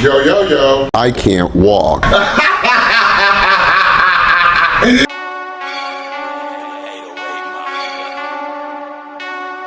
Yo, yo, yo. I can't walk.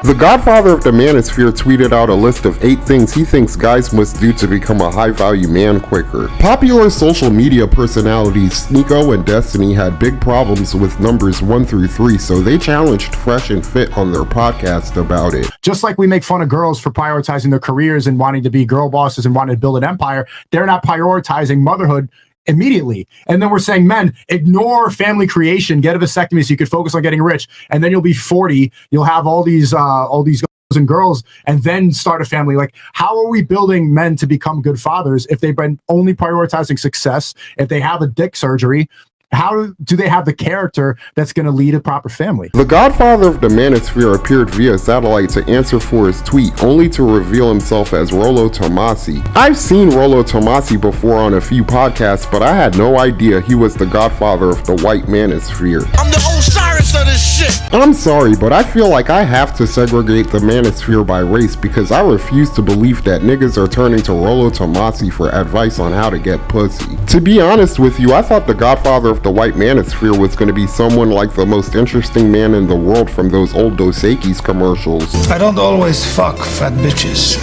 The godfather of the manosphere tweeted out a list of 8 things he thinks guys must do to become a high-value man quicker. Popular social media personalities Sneako and Destiny had big problems with numbers 1 through 3, so they challenged Fresh and Fit on their podcast about it. Just like we make fun of girls for prioritizing their careers and wanting to be girl bosses and wanting to build an empire, they're not prioritizing motherhood immediately. And then we're saying, men, ignore family creation, get a vasectomy so you could focus on getting rich, and then you'll be 40, you'll have all these guys and girls, and then start a family. Like, how are we building men to become good fathers if they've been only prioritizing success? If they have a dick surgery, how do they have the character that's going to lead a proper family? The godfather of the manosphere appeared via satellite to answer for his tweet, only to reveal himself as Rollo Tomassi. I've seen Rollo Tomassi before on a few podcasts, but I had no idea he was the godfather of the white manosphere. I'm the Osiris of this shit! I'm sorry, but I feel like I have to segregate the manosphere by race because I refuse to believe that niggas are turning to Rollo Tomassi for advice on how to get pussy. To be honest with you, I thought the godfather of the white manosphere was going to be someone like the most interesting man in the world from those old Dos Equis commercials. I don't always fuck fat bitches.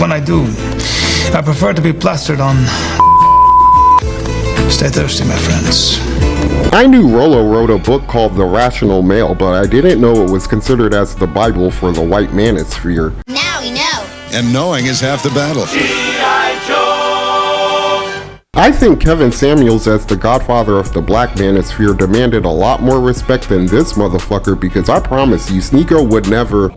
When I do, I prefer to be plastered on. Stay thirsty, my friends. I knew Rollo wrote a book called The Rational Male, but I didn't know it was considered as the Bible for the white manosphere. Now we know. And knowing is half the battle. I think Kevin Samuels as the godfather of the black manosphere demanded a lot more respect than this motherfucker, because I promise you, Sneako would never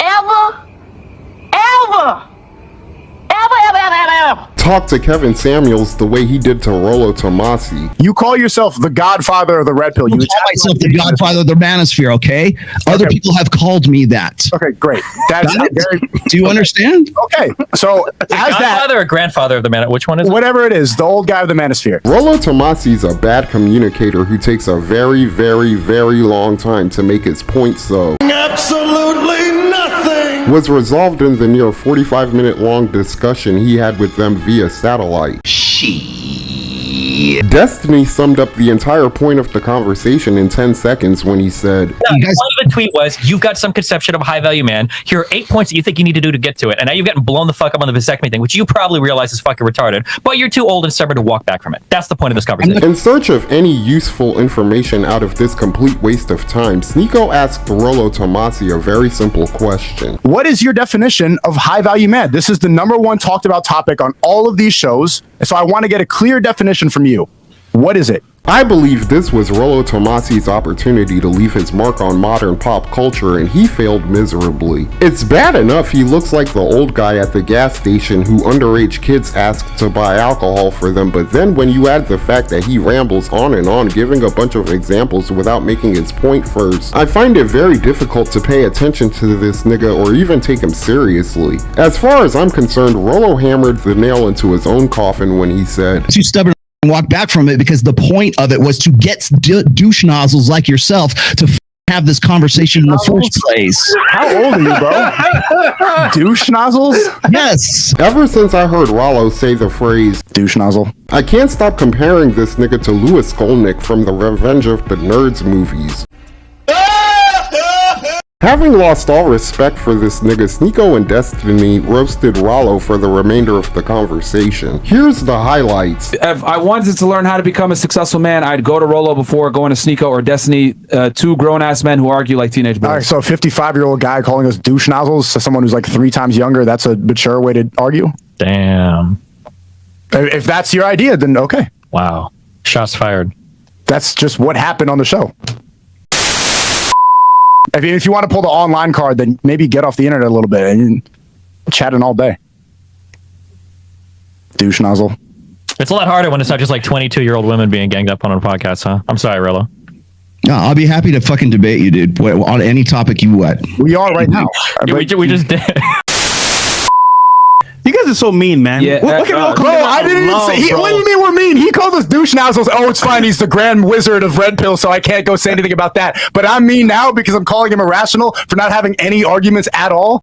talk to Kevin Samuels the way he did to Rollo Tomassi. You call yourself the godfather of the red pill. I call myself the godfather of the manosphere, okay? Other people have called me that. Okay, great. That's very... Do you understand? Okay, so as godfather or grandfather of the man? Which one is it? Whatever it is, the old guy of the manosphere. Rollo Tomassi's a bad communicator who takes a very, very, very long time to make his point, so Absolutely nothing! was resolved in the near 45-minute long discussion he had with them via satellite. Destiny summed up the entire point of the conversation in 10 seconds when he said, the point of the tweet was, you've got some conception of a high value man. Here are 8 points that you think you need to do to get to it. And now you've gotten blown the fuck up on the vasectomy thing, which you probably realize is fucking retarded, but you're too old and stubborn to walk back from it. That's the point of this conversation. in search of any useful information out of this complete waste of time, Sneako asked Rollo Tomassi a very simple question. What is your definition of high value man? This is the #1 talked about topic on all of these shows. So I want to get a clear definition from you. What is it? I believe this was Rollo Tomassi's opportunity to leave his mark on modern pop culture, and he failed miserably. It's bad enough he looks like the old guy at the gas station who underage kids ask to buy alcohol for them, but then when you add the fact that he rambles on and on giving a bunch of examples without making his point first, I find it very difficult to pay attention to this nigga or even take him seriously. As far as I'm concerned, Rollo hammered the nail into his own coffin when he said, Too stubborn to walk back from it, because the point of it was to get douche nozzles like yourself to have this conversation in the first place. How old are you, bro? Douche nozzles? Yes. Ever since I heard Rollo say the phrase douche nozzle, I can't stop comparing this nigga to Louis Skolnick from the Revenge of the Nerds movies. Having lost all respect for this nigga, Sneako and Destiny roasted Rollo for the remainder of the conversation. Here's the highlights. If I wanted to learn how to become a successful man, I'd go to Rollo before going to Sneako or Destiny, 2 grown-ass men who argue like teenage boys. All right, so a 55-year-old guy calling us douche nozzles to someone who's like 3 times younger, that's a mature way to argue? Damn. If that's your idea, then okay. Wow. Shots fired. That's just what happened on the show. I mean, if you want to pull the online card, then maybe get off the internet a little bit and chatting all day. Douche nozzle. It's a lot harder when it's not just like 22-year-old women being ganged up on a podcast, huh? I'm sorry, Rollo. No, I'll be happy to fucking debate you, dude. On any topic you want. We are right now. We just did. You guys guys are so mean, man. Yeah, Look at all Bro, I didn't even say. What do you mean we're mean? He called us douche nozzles. Oh, it's fine. He's the grand wizard of red pill, so I can't go say anything about that. But I'm mean now because I'm calling him irrational for not having any arguments at all.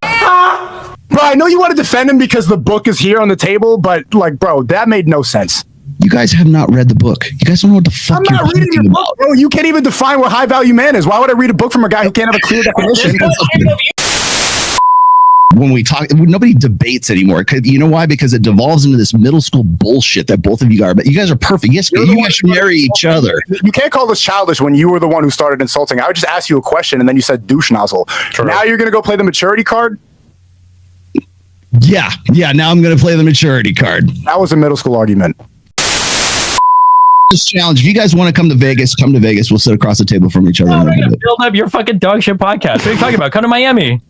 Bro, I know you want to defend him because the book is here on the table, but like, bro, that made no sense. You guys have not read the book. You guys don't know what the fuck I'm you're not reading your talking book, about. bro. You can't even define what high value man is. Why would I read a book from a guy who can't have a clear definition? When we talk, nobody debates anymore. You know why? Because it devolves into this middle school bullshit that both of you are. But you guys are perfect. Yes, you guys should marry each other. You can't call this childish when you were the one who started insulting. I would just ask you a question and then you said douche nozzle. True. Now you're going to go play the maturity card? Yeah. Now I'm going to play the maturity card. That was a middle school argument. This challenge. If you guys want to come to Vegas, come to Vegas. We'll sit across the table from each other. Oh, we're gonna build up your fucking dog shit podcast. What are you talking about? Come to Miami.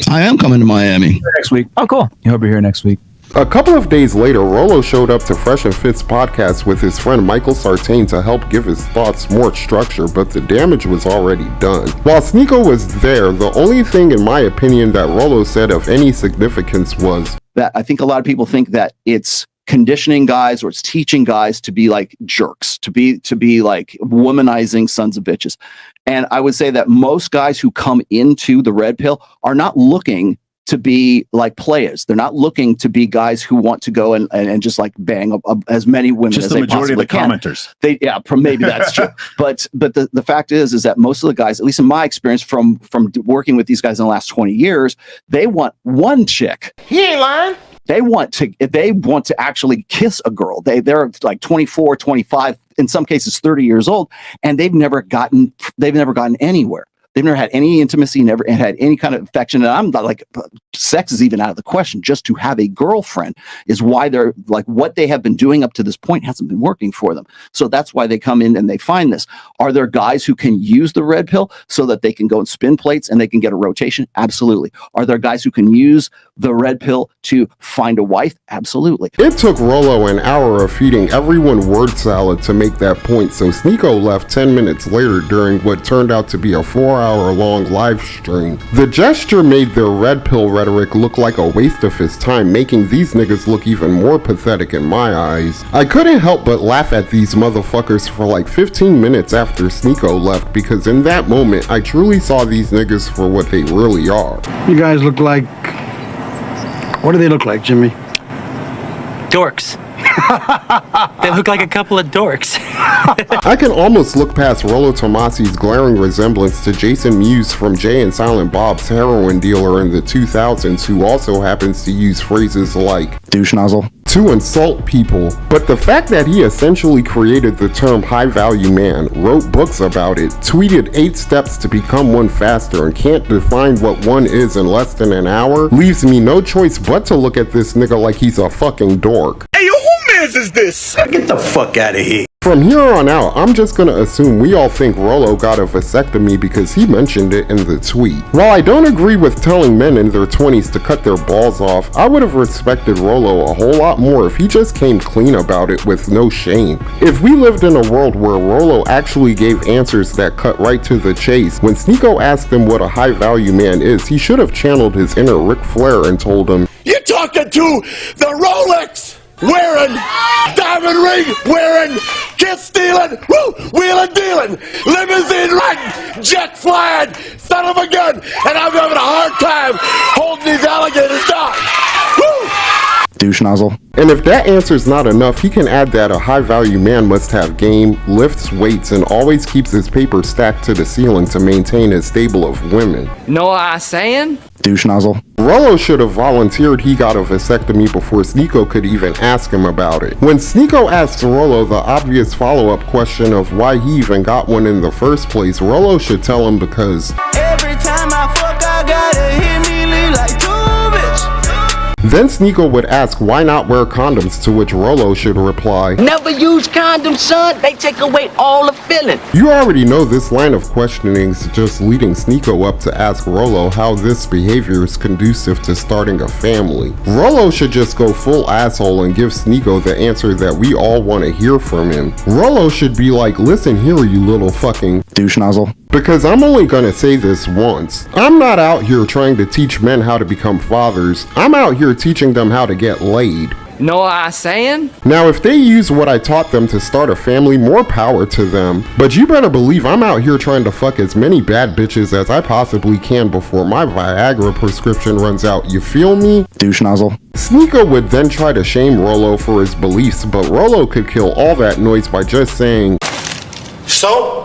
I am coming to Miami next week. Oh, cool. You hope you're here next week. A couple of days later, Rollo showed up to Fresh and Fit's podcast with his friend Michael Sartain to help give his thoughts more structure, but the damage was already done. While Sneako was there, the only thing, in my opinion, that Rollo said of any significance was that I think a lot of people think that it's conditioning guys or it's teaching guys to be like jerks, to be like womanizing sons of bitches. And I would say that most guys who come into the red pill are not looking to be like players. They're not looking to be guys who want to go and just like bang up as many women just as the they majority of the possibly can. commenters. Maybe that's true. But the fact is that most of the guys, at least in my experience from working with these guys in the last 20 years, they want one chick. He ain't lying. They want to actually kiss a girl. They're like 24, 25, in some cases 30 years old, and they've never gotten anywhere. They've never had any intimacy, never had any kind of affection. And I'm not like, sex is even out of the question. Just to have a girlfriend is why they're like, what they have been doing up to this point hasn't been working for them. So that's why they come in and they find this. Are there guys who can use the red pill so that they can go and spin plates and they can get a rotation? Absolutely. Are there guys who can use the red pill to find a wife? Absolutely. It took Rollo an hour of feeding everyone word salad to make that point, so Sneako left 10 minutes later during what turned out to be a 4-hour-long live stream. The gesture made their red pill rhetoric look like a waste of his time, making these niggas look even more pathetic in my eyes. I couldn't help but laugh at these motherfuckers for like 15 minutes after Sneako left, because in that moment, I truly saw these niggas for what they really are. You guys look like... What do they look like, Jimmy? Dorks. They look like a couple of dorks. I can almost look past Rollo Tomassi's glaring resemblance to Jason Mewes from Jay and Silent Bob's heroin dealer in the 2000s, who also happens to use phrases like douche nozzle to insult people. But the fact that he essentially created the term high value man, wrote books about it, tweeted 8 steps to become one faster, and can't define what one is in less than an hour, leaves me no choice but to look at this nigga like he's a fucking dork. Hey, yo, who mans is this? Get the fuck out of here. From here on out, I'm just gonna assume we all think Rollo got a vasectomy because he mentioned it in the tweet. While I don't agree with telling men in their 20s to cut their balls off, I would have respected Rollo a whole lot more if he just came clean about it with no shame. If we lived in a world where Rollo actually gave answers that cut right to the chase, when Sneako asked him what a high value man is, he should have channeled his inner Ric Flair and told him, You're talking to the Rolex wearing, diamond ring wearing, kiss stealing, wheeling dealing, limousine riding, jet flying, son of a gun, and I'm having a hard time holding these alligators down. Douche nozzle. And if that answer's not enough, he can add that a high-value man must have game, lifts weights, and always keeps his paper stacked to the ceiling to maintain his stable of women. Know what I'm saying? Douche nozzle. Rollo should have volunteered he got a vasectomy before Sneako could even ask him about it. When Sneako asks Rollo the obvious follow-up question of why he even got one in the first place, Rollo should tell him because every time I fuck, I gotta hit me like 2 bitch. Then Sneako would ask why not wear condoms, to which Rollo should reply, Never use condoms, son. They take away all the feeling. You already know this line of questioning is just leading Sneako up to ask Rollo how this behavior is conducive to starting a family. Rollo should just go full asshole and give Sneako the answer that we all want to hear from him. Rollo should be like, listen here, you little fucking douche nozzle. Because I'm only gonna say this once. I'm not out here trying to teach men how to become fathers. I'm out here after teaching them how to get laid. Know what I'm saying? Now, if they use what I taught them to start a family, more power to them. But you better believe I'm out here trying to fuck as many bad bitches as I possibly can before my Viagra prescription runs out, you feel me? Douche nozzle. Sneako would then try to shame Rollo for his beliefs, but Rollo could kill all that noise by just saying, So?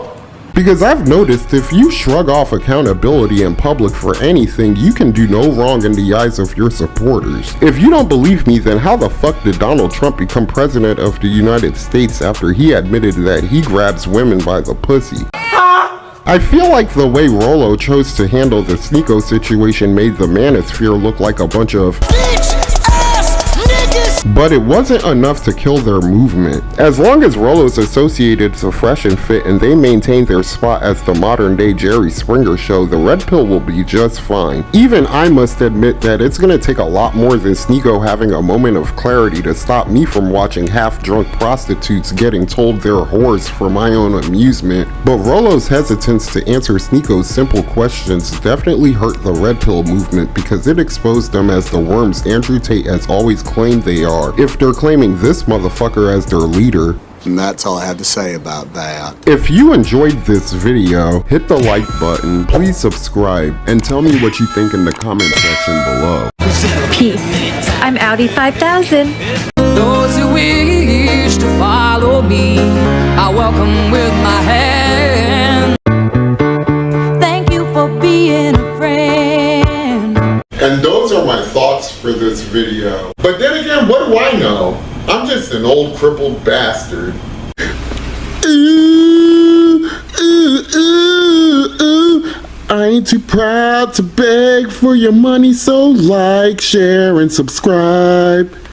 because I've noticed if you shrug off accountability in public for anything, you can do no wrong in the eyes of your supporters. If you don't believe me, then how the fuck did Donald Trump become president of the United States after he admitted that he grabs women by the pussy? I feel like the way Rollo chose to handle the Sneako situation made the manosphere look like a bunch of but it wasn't enough to kill their movement. As long as Rollo's associated to Fresh and Fit and they maintain their spot as the modern day Jerry Springer show, the red pill will be just fine. Even I must admit that it's gonna take a lot more than Sneako having a moment of clarity to stop me from watching half-drunk prostitutes getting told they're whores for my own amusement. But Rollo's hesitance to answer Sneako's simple questions definitely hurt the red pill movement because it exposed them as the worms Andrew Tate has always claimed they are, if they're claiming this motherfucker as their leader. And that's all I have to say about that. If you enjoyed this video, hit the like button, please subscribe, and tell me what you think in the comment section below. Peace. I'm Audi 5000. Those who wish to follow me, I welcome with my hand. Thank you for being a friend. And those are my thoughts for this video. But then again, what do I know? I'm just an old crippled bastard. Ooh, ooh, ooh, ooh. I ain't too proud to beg for your money, so like, share, and subscribe.